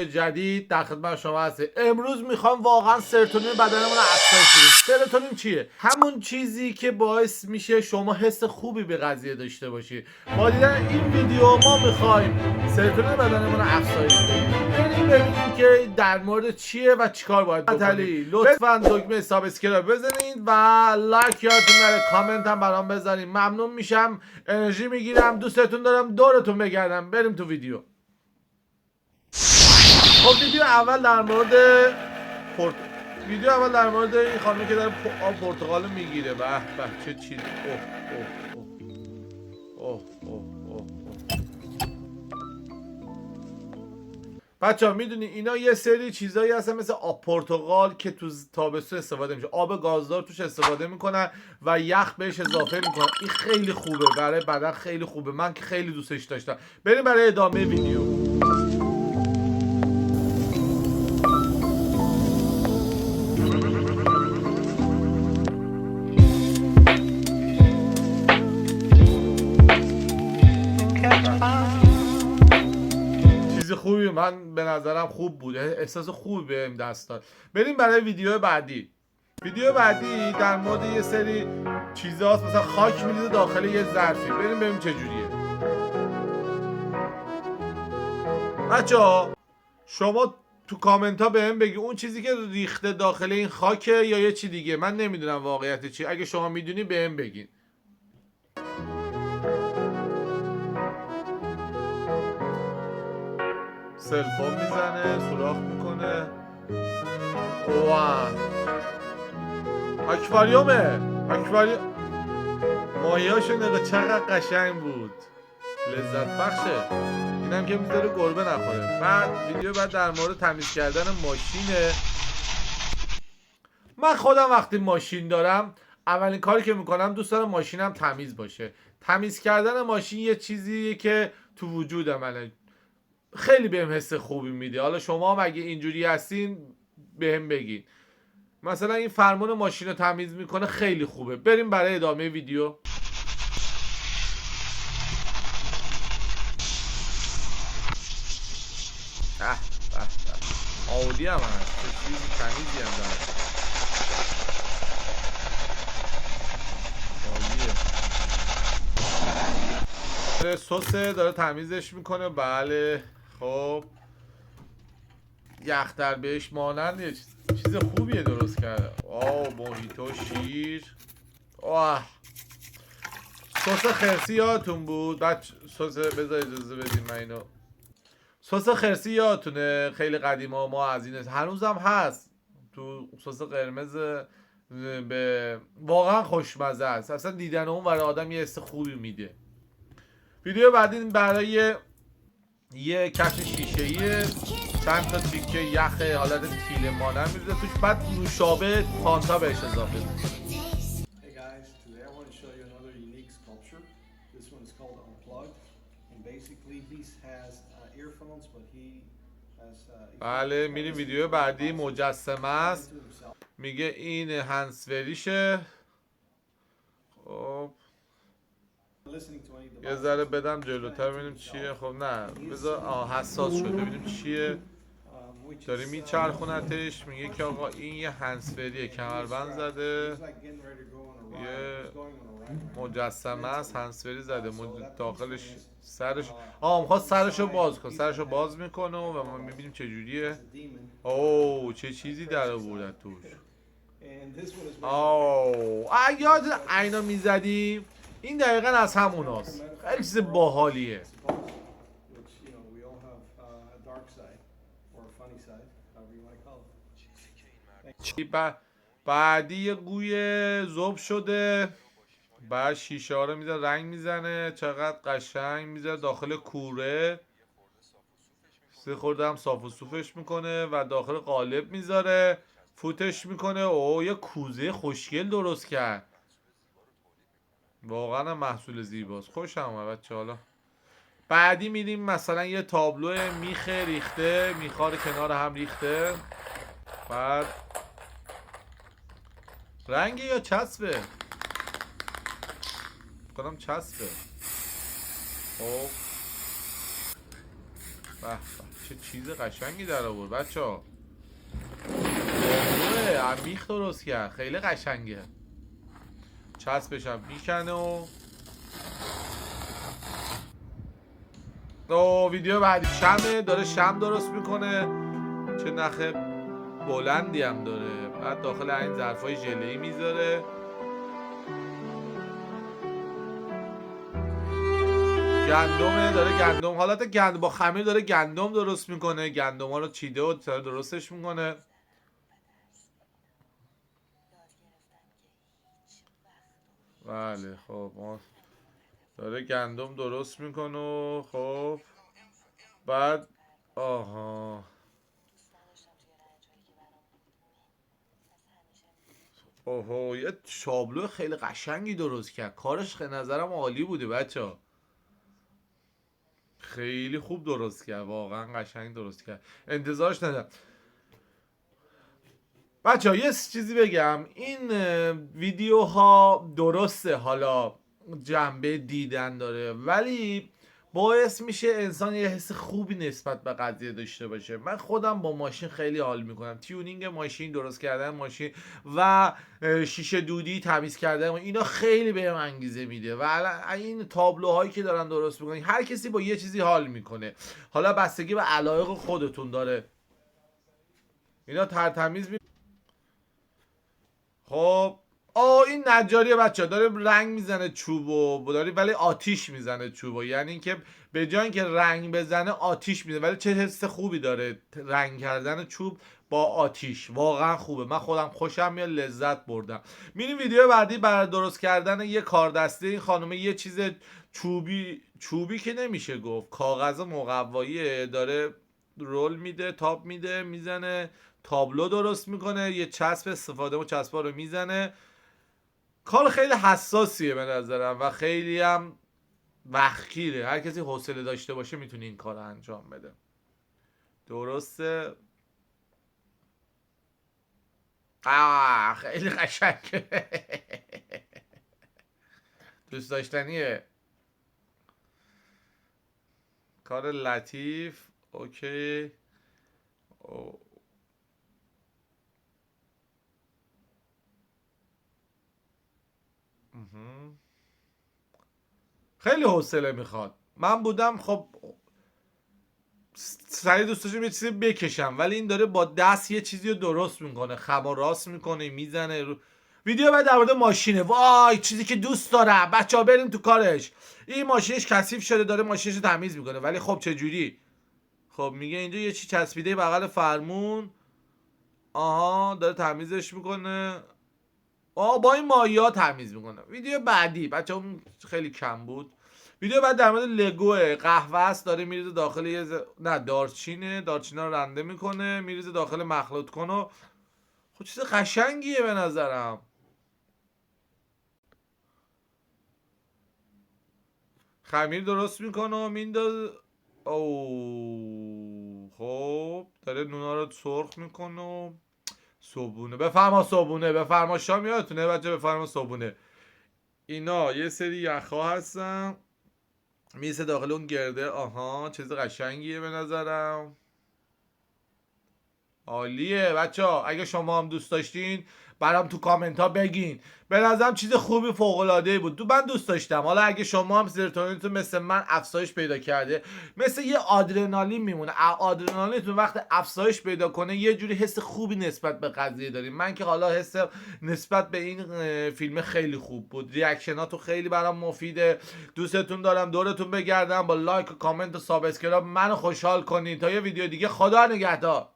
ویدیو جدید در خدمت شما هستیم. امروز میخوام واقعا سرتونین بدنمون رو افزایش بدیم. سرتونین چیه؟ همون چیزی که باعث میشه شما حس خوبی به قضیه داشته باشید. با دیدن این ویدیو ما میخوایم سرتونین بدنمون رو افزایش بدیم. بریم ببینیم که در مورد چیه و چیکار باید بکنیم. لطفا دکمه سابسکرایب بزنید و لایک یادتون نره، کامنت هم برام بذارید. ممنون میشم، انرژی میگیرم، دوستتون دارم، دورتون بگردم. بریم تو ویدیو. خب ویدیو اول در مورد این خانمی که داره آب پرتقال میگیره. به به چه چیز. بچه‌ها میدونی اینا یه سری چیزایی هستن مثل آب پرتقال که تو تابستون استفاده میشه. آب گازدار توش استفاده میکنن و یخ بهش اضافه میکنن. این خیلی خوبه برای بدن، خیلی خوبه. من که خیلی دوستش داشتم. بریم برای ادامه ویدیو. خوبی، من به نظرم خوب بود، احساس خوبی بهم دست داد. بریم برای ویدیو بعدی. ویدیو بعدی در مورد یه سری چیزاست، مثلا خاک میریزه داخل یه ظرفی. بریم ببینیم چه جوریه. بچه‌ها شما تو کامنت ها بهم بگی اون چیزی که ریخته داخل این خاکه یا یه چی دیگه. من نمیدونم واقعیت چی. اگه شما میدونی بهم بگین. سلفون میزنه، سوراخ میکنه. واه، آکواریومه. ماهیاشو نگاه چقدر قشنگ بود، لذت بخشه. اینم که میذاره گربه نخوره. بعد ویدیو بعد در مورد تمیز کردن ماشینه. من خودم وقتی ماشین دارم اولین کاری که میکنم دوست دارم ماشینم تمیز باشه. تمیز کردن ماشین یه چیزیه که تو وجودم خیلی بهم حس خوبی میده. حالا شما هم اگه اینجوری هستین بهم بگین. مثلا این فرمان ماشین رو تمیز میکنه، خیلی خوبه. بریم برای ادامه ویدیو. عالی هم هست، چه چیزی تمیزی هم داره. عالیه. سسه داره تمیزش میکنه. بله خب یخ بهش مانند یه چیز خوبیه درست کرده. موهیتو، شیر. سس خرسی یادتون بود؟ بعد سس بذارید اجازه بدین من اینو. سس خرسی یادتونه خیلی قدیما ما از این هنوزم هست تو سس قرمز. به واقعا خوشمزه است. اصلا دیدن اون برای آدم یه حس خوبی میده. ویدیو بعدی برای یه کفش شیشه‌ایه، چند تا تیکه یخ حالت تیله مانند می‌ریزه توش، بعد نوشابه فانتا بهش اضافه می‌کنه. بله میریم ویدیو بعدی. مجسمه است، میگه این هنسفریشه. خب یه ذره بدم جلوتر ببینیم چیه. خب نه بذار حساس شد ببینیم چیه. داره میچرخونتش. میگه که آقا این یه هنسفریه، کمربند زده، یه مجسمه است، هنسفری زده داخلش. سرش میخواد سرشو باز کن. سرشو باز میکنه و ما میبینیم چه جوریه. چه چیزی در آورد توش. یاد اینا میزدیم. این دقیقا از همون هست. خیلی چیز باحالیه. بعدی یه گوی ذوب شده. بعد شیشه ها رو میزنه، رنگ میزنه. چقدر قشنگ میزنه داخل کوره. سه خورده هم صاف و صوفش میکنه و داخل قالب میذاره، فوتش میکنه. یه کوزه خوشگل درست کرد. واقعا محصول زیباست. خوشم اومد بچه. حالا بعدی میریم مثلا یه تابلو میخ ریخته، میخا رو کنار هم ریخته. بعد رنگ یا چسبه؟ کنم چسبه. خب به چه چیز قشنگی در آورد بچه‌ها. عمیق درست کرد، خیلی قشنگه. چسبش هم میکنه و ویدیو بعدی شمه داره شم درست میکنه. چه نخ بلندی هم داره. بعد داخل این ظرفای ژله‌ای میذاره. گندمه، داره گندم حالت گندم با خمیر داره گندم درست میکنه. گندم ها رو چیده و درستش میکنه. بله خب ما داره گندم درست میکنه. خب بعد آها اوه یه شابلو خیلی قشنگی درست کرد. کارش به نظرم عالی بوده بچه. خیلی خوب درست کرد، واقعا قشنگ درست کرد، انتظارش ندارم. بچه یه چیزی بگم، این ویدیوها درسته حالا جنبه دیدن داره ولی باعث میشه انسان یه حس خوبی نسبت به قضیه داشته باشه. من خودم با ماشین خیلی حال میکنم، تیونینگ ماشین، درست کردن ماشین و شیشه دودی تمیز کردن اینا خیلی بهم انگیزه میده و این تابلوهایی که دارن درست میکنن هر کسی با یه چیزی حال میکنه. حالا بستگی به علایق خودتون داره. اینا ترتمیز خب این نجاریه بچه داره رنگ میزنه چوبو داره ولی آتیش میزنه چوبو، یعنی اینکه به جای اینکه رنگ بزنه آتیش میزنه. ولی چه حس خوبی داره رنگ کردن چوب با آتیش، واقعا خوبه. من خودم خوشم میاد، لذت بردم. میریم ویدیو بعدی برای درست کردن یه کاردسته. این خانومه یه چیز چوبی که نمیشه گفت، کاغذ مقوایی داره رول میده، تاپ میده، میزنه تابلو درست میکنه. یه چسب استفاده و چسبا رو میزنه. کار خیلی حساسیه به نظرم و خیلی هم وقتگیره. هر کسی حوصله داشته باشه میتونه این کار رو انجام بده. درسته؟ خیلی قشنگه. دوست داشتنیه. کار لطیف. اوکی. خیلی حوصله میخواد. من بودم خب سریع دوست داشتم یه چیزی بکشم ولی این داره با دست یه چیزی رو درست میکنه، خم و راست میکنه، میزنه رو. ویدیو بعد در مورد ماشینه. وای چیزی که دوست دارم بچه‌ها، بریم تو کارش. این ماشینش کثیف شده، داره ماشینش رو تمیز میکنه ولی خب چه جوری؟ خب میگه اینجا یه چی چسبیده بغل فرمون. آها داره تمیزش میکنه. با این مایه تمیز میکنه. ویدیو بعدی بچه اون خیلی کم بود. ویدیو بعد در مورد لگوه قهوه است، داره میریزه داخل یه نه دارچینه رو رنده میکنه، میریزه داخل مخلوط کنه. خب چیز قشنگیه به نظرم. خمیر درست میکنه و مینداز. خب داره نونا رو سرخ میکنه. صبونه بفرما، صبونه بفرما، شام یادتونه بچه بفرما صبونه. اینا یه سری یخها هستن میسه داخل اون گرده. آها چیز قشنگیه به نظرم، عالیه. بچه ها اگه شما هم دوست داشتین برام تو کامنت ها بگین. به نظرم چیز خوبی فوق العاده بود، من دوست داشتم. حالا اگه شما هم سرتونینتون مثل من افزایش پیدا کرده، مثل یه آدرنالین میمونه. آدرنالینتون وقت افزایش پیدا کنه یه جوری حس خوبی نسبت به قضیه داریم. من که حالا حس نسبت به این فیلم خیلی خوب بود. ریاکشناتون خیلی برام مفیده. دوستتون دارم، دورتون بگردم. با لایک و کامنت و سابسکرایب منو خوشحال کنین. تا یه ویدیو دیگه، خدا نگهدار.